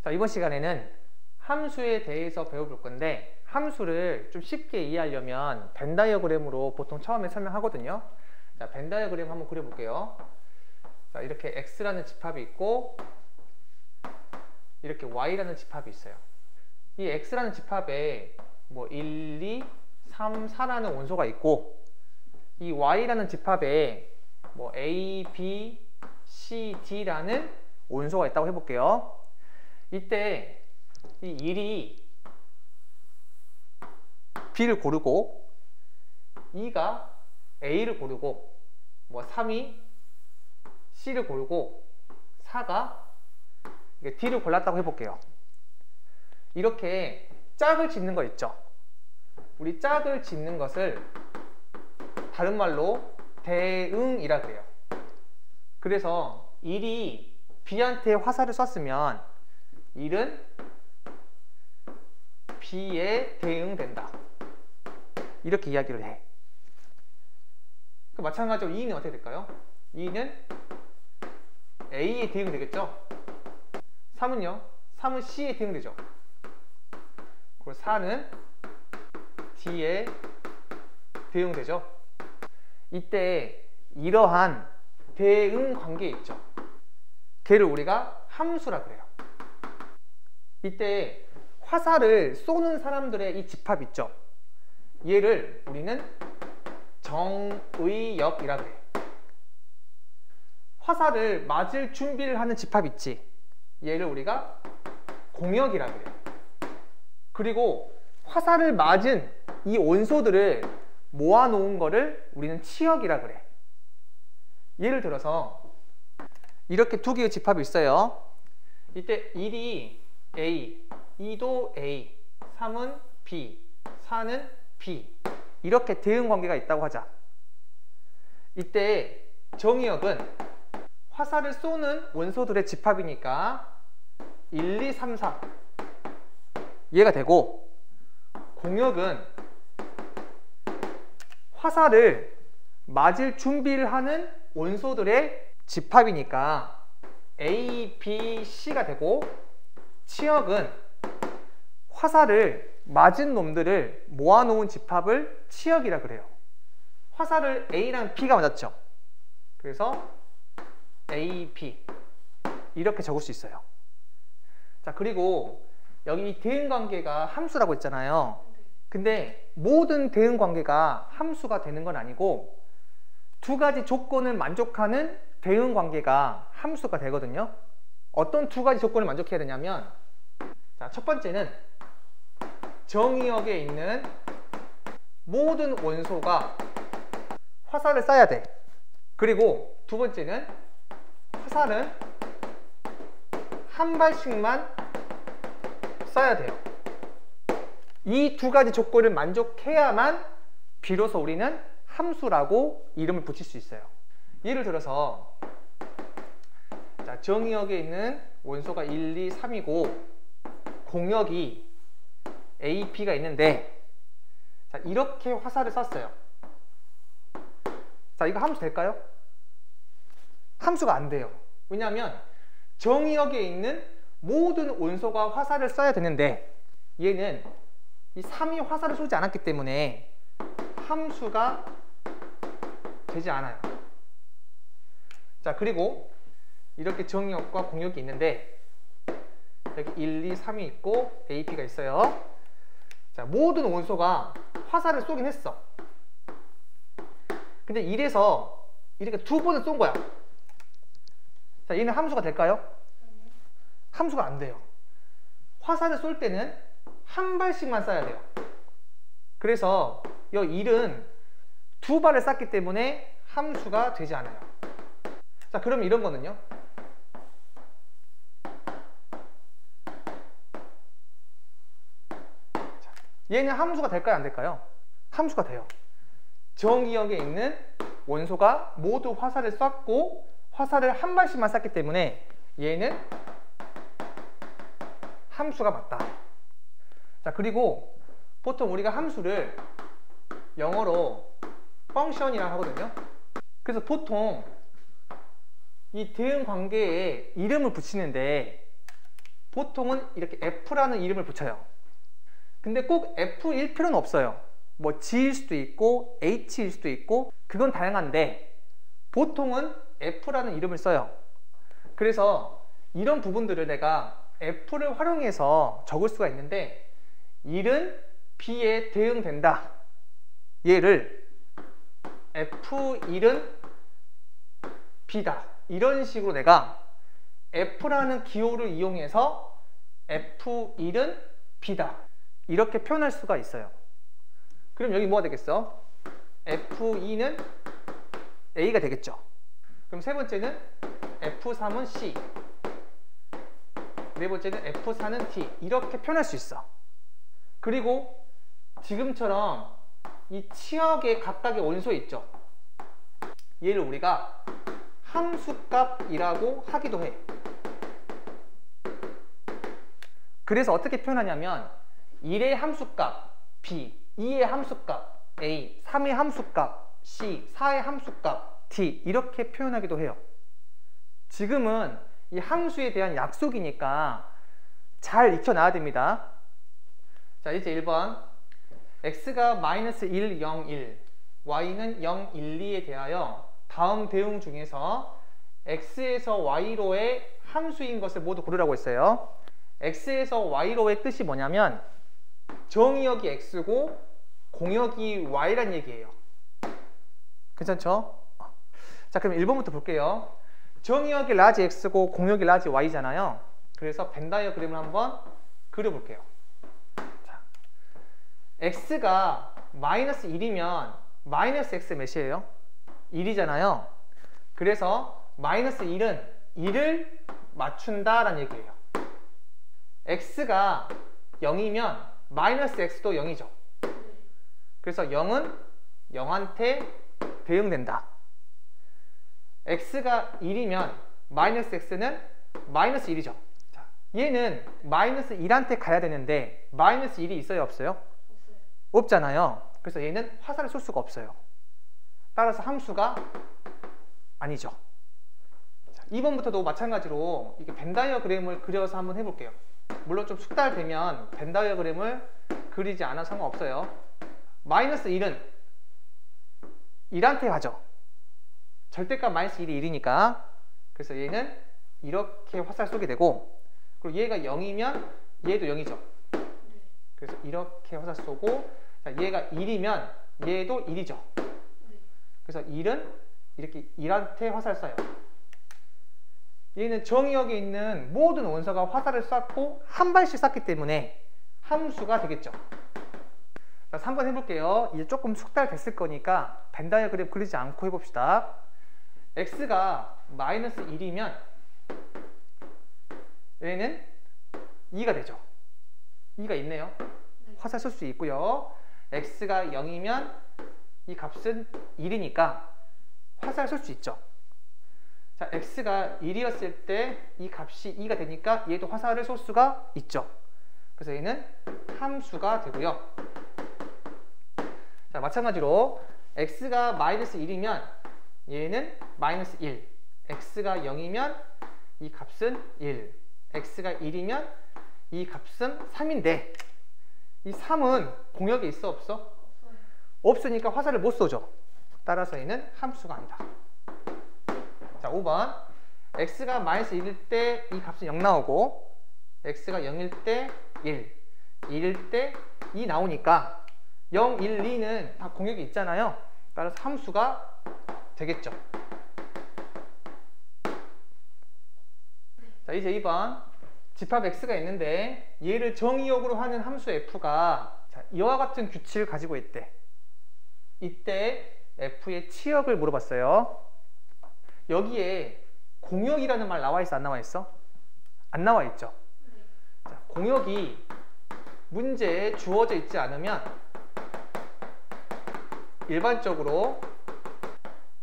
자, 이번 시간에는 함수에 대해서 배워볼 건데, 함수를 좀 쉽게 이해하려면 벤 다이어그램으로 보통 처음에 설명하거든요. 자, 벤 다이어그램 한번 그려볼게요. 자, 이렇게 x라는 집합이 있고 이렇게 y라는 집합이 있어요. 이 x라는 집합에 뭐 1, 2, 3, 4라는 원소가 있고, 이 y라는 집합에 뭐 a, b, c, d라는 원소가 있다고 해볼게요. 이때 이 1이 b를 고르고 2가 a를 고르고 뭐 3이 c를 고르고 4가 d를 골랐다고 해볼게요. 이렇게 짝을 짓는 거 있죠. 우리 짝을 짓는 것을 다른 말로 대응이라 그래요. 그래서 1이 b한테 화살을 쐈으면 1은 b에 대응된다, 이렇게 이야기를 해. 마찬가지로 2는 어떻게 될까요? 2는 a에 대응되겠죠. 3은요? 3은 c에 대응되죠. 그리고 4는 d에 대응되죠. 이때 이러한 대응 관계 있죠. 걔를 우리가 함수라 그래요. 이때 화살을 쏘는 사람들의 이 집합 있죠. 얘를 우리는 정의역이라 그래요. 화살을 맞을 준비를 하는 집합 있지. 얘를 우리가 공역이라 그래요. 그리고 화살을 맞은 이 원소들을 모아놓은 거를 우리는 치역이라 그래. 예를 들어서 이렇게 두 개의 집합이 있어요. 이때 1이 A, 2도 A, 3은 B, 4는 B, 이렇게 대응 관계가 있다고 하자. 이때 정의역은 화살을 쏘는 원소들의 집합이니까 1, 2, 3, 4 얘가 되고, 공역은 화살을 맞을 준비를 하는 원소들의 집합이니까 A, B, C가 되고, 치역은 화살을 맞은 놈들을 모아놓은 집합을 치역이라 그래요. 화살을 A랑 B가 맞았죠. 그래서 A, B 이렇게 적을 수 있어요. 자, 그리고 여기 이 대응 관계가 함수라고 했잖아요. 근데 모든 대응 관계가 함수가 되는 건 아니고, 두 가지 조건을 만족하는 대응 관계가 함수가 되거든요. 어떤 두 가지 조건을 만족해야 되냐면, 자, 첫 번째는 정의역에 있는 모든 원소가 화살을 쏴야 돼. 그리고 두 번째는 화살은 한 발씩만 쏴야 돼요. 이 두 가지 조건을 만족해야만 비로소 우리는 함수라고 이름을 붙일 수 있어요. 예를 들어서, 자, 정의역에 있는 원소가 1, 2, 3이고 공역이 A, B가 있는데, 자, 이렇게 화살을 쐈어요. 자, 이거 함수 될까요? 함수가 안 돼요. 왜냐하면 정의역에 있는 모든 원소가 화살을 쏴야 되는데, 얘는 이 3이 화살을 쏘지 않았기 때문에 함수가 되지 않아요. 자, 그리고 이렇게 정의역과 공역이 있는데, 여기 1, 2, 3이 있고 A, B가 있어요. 자, 모든 원소가 화살을 쏘긴 했어. 근데 이래서 이렇게 두 번을 쏜 거야. 자, 얘는 함수가 될까요? 함수가 안 돼요. 화살을 쏠 때는 한 발씩만 쏴야 돼요. 그래서 이 1은 두 발을 쐈기 때문에 함수가 되지 않아요. 자, 그럼 이런 거는요? 자, 얘는 함수가 될까요? 안 될까요? 함수가 돼요. 정의역에 있는 원소가 모두 화살을 쐈고 화살을 한 발씩만 쐈기 때문에 얘는 함수가 맞다. 자, 그리고 보통 우리가 함수를 영어로 function이라고 하거든요. 그래서 보통 이 대응 관계에 이름을 붙이는데 보통은 이렇게 F라는 이름을 붙여요. 근데 꼭 F일 필요는 없어요. 뭐 G일 수도 있고 H일 수도 있고 그건 다양한데 보통은 F라는 이름을 써요. 그래서 이런 부분들을 내가 F를 활용해서 적을 수가 있는데 1은 B에 대응된다. 얘를 F1은 B다. 이런 식으로 내가 F라는 기호를 이용해서 F1은 B다. 이렇게 표현할 수가 있어요. 그럼 여기 뭐가 되겠어? F2는 A가 되겠죠. 그럼 세 번째는 F3은 C, 네 번째는 F4는 D. 이렇게 표현할 수 있어. 그리고 지금처럼 이 치역의 각각의 원소에 있죠. 얘를 우리가 함수값이라고 하기도 해. 그래서 어떻게 표현하냐면 1의 함수값 B, 2의 함수값 A, 3의 함수값 C, 4의 함수값 D 이렇게 표현하기도 해요. 지금은 이 함수에 대한 약속이니까 잘 익혀놔야 됩니다. 자, 이제 1번 x가 -1, 0, 1 y는 0, 1, 2에 대하여 다음 대응 중에서 x에서 y로의 함수인 것을 모두 고르라고 했어요. x에서 y로의 뜻이 뭐냐면 정의역이 x고 공역이 y란 얘기예요. 괜찮죠? 자, 그럼 1번부터 볼게요. 정의역이 라지 x고 공역이 라지 y잖아요. 그래서 벤 다이어그램을 한번 그려볼게요. 자, x가 -1이면 -x 몇이에요? 1이잖아요. 그래서 -1은 1을 맞춘다라는 얘기예요. x가 0이면 -x도 0이죠. 그래서 0은 0한테 대응된다. x가 1이면 -x는 -1이죠. 자, 얘는 -1한테 가야 되는데 -1이 있어요, 없어요? 없어요. 없잖아요. 그래서 얘는 화살을 쏠 수가 없어요. 따라서 함수가 아니죠. 자, 2번부터도 마찬가지로 이게 벤 다이어그램을 그려서 한번 해볼게요. 물론 좀 숙달되면 벤 다이어그램을 그리지 않아도 상관없어요. -1은 1한테 가죠. 절대값 -1이 1이니까. 그래서 얘는 이렇게 화살 쏘게 되고, 그리고 얘가 0이면 얘도 0이죠. 그래서 이렇게 화살 쏘고, 자, 얘가 1이면 얘도 1이죠. 그래서 1은 이렇게 1한테 화살 쏴요. 얘는 정의역에 있는 모든 원소가 화살을 쐈고 한 발씩 쐈기 때문에 함수가 되겠죠. 자, 3번 해볼게요. 이제 조금 숙달됐을 거니까 벤 다이어그램 그리지 않고 해봅시다. x가 -1이면 얘는 2가 되죠. 2가 있네요. 화살 쏠 수 있고요. x가 0이면 이 값은 1이니까 화살 쏠 수 있죠. 자, x가 1이었을 때 이 값이 2가 되니까 얘도 화살을 쏠 수가 있죠. 그래서 얘는 함수가 되고요. 자, 마찬가지로 x가 -1이면 얘는 -1, x가 0이면 이 값은 1, x가 1이면 이 값은 3인데 이 3은 공역에 있어, 없어? 없어요. 없으니까 화살을 못 쏘죠. 따라서 얘는 함수가 아니다. 자, 5번 x가 -1일 때 이 값은 0 나오고 x가 0일 때 1, 1일 때 2 나오니까 0, 1, 2는 다 공역이 있잖아요. 따라서 함수가 되겠죠. 자, 이제 2번 집합 x가 있는데 얘를 정의역으로 하는 함수 f가 자, 이와 같은 규칙을 가지고 있대. 이때 f의 치역을 물어봤어요. 여기에 공역이라는 말 나와 있어, 안 나와 있어? 안 나와 있죠. 자, 공역이 문제에 주어져 있지 않으면 일반적으로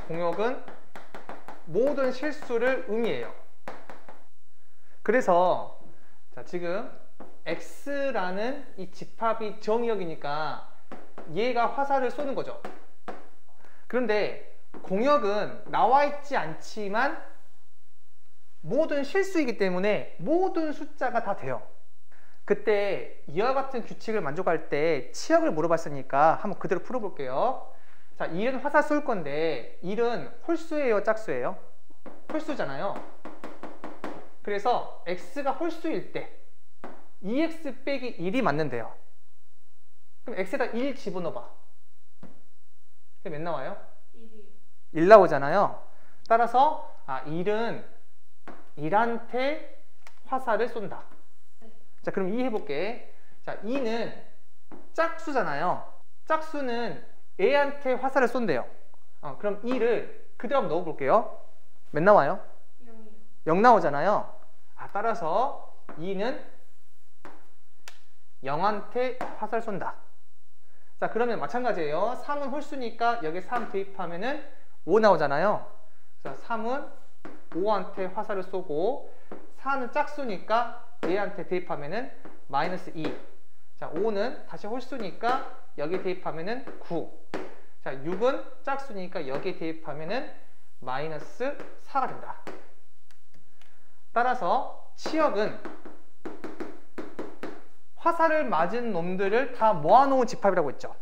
공역은 모든 실수를 의미해요. 그래서 자, 지금 x라는 이 집합이 정의역이니까 얘가 화살을 쏘는 거죠. 그런데 공역은 나와 있지 않지만 모든 실수이기 때문에 모든 숫자가 다 돼요. 그때 이와 같은 규칙을 만족할 때 치역을 물어봤으니까 한번 그대로 풀어볼게요. 자, 1은 화살 쏠 건데 1은 홀수예요, 짝수예요? 홀수잖아요. 그래서 x가 홀수일 때 2x 빼기 1이 맞는데요. 그럼 x에다 1 집어넣어봐. 그럼 몇 나와요? 1 나오잖아요. 따라서 1은 1한테 화살을 쏜다. 자, 그럼 2 해볼게. 자, 2는 짝수잖아요. 짝수는 A한테 화살을 쏜대요. 그럼 2를 그대로 한번 넣어볼게요. 몇 나와요? 0이요. 0 나오잖아요. 따라서 2는 0한테 화살 쏜다. 자, 그러면 마찬가지예요. 3은 홀수니까 여기 3 대입하면은 5 나오잖아요. 그래서 3은 5한테 화살을 쏘고 4는 짝수니까 A한테 대입하면은 마이너스 2. 자, 5는 다시 홀수니까 여기 대입하면은 9. 자, 6은 짝수니까 여기 대입하면은 마이너스 4가 된다. 따라서 치역은 화살을 맞은 놈들을 다 모아놓은 집합이라고 했죠.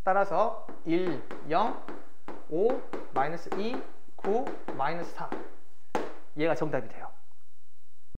따라서 1, 0, 5, 마이너스 2, 9, 마이너스 4. 얘가 정답이 돼요.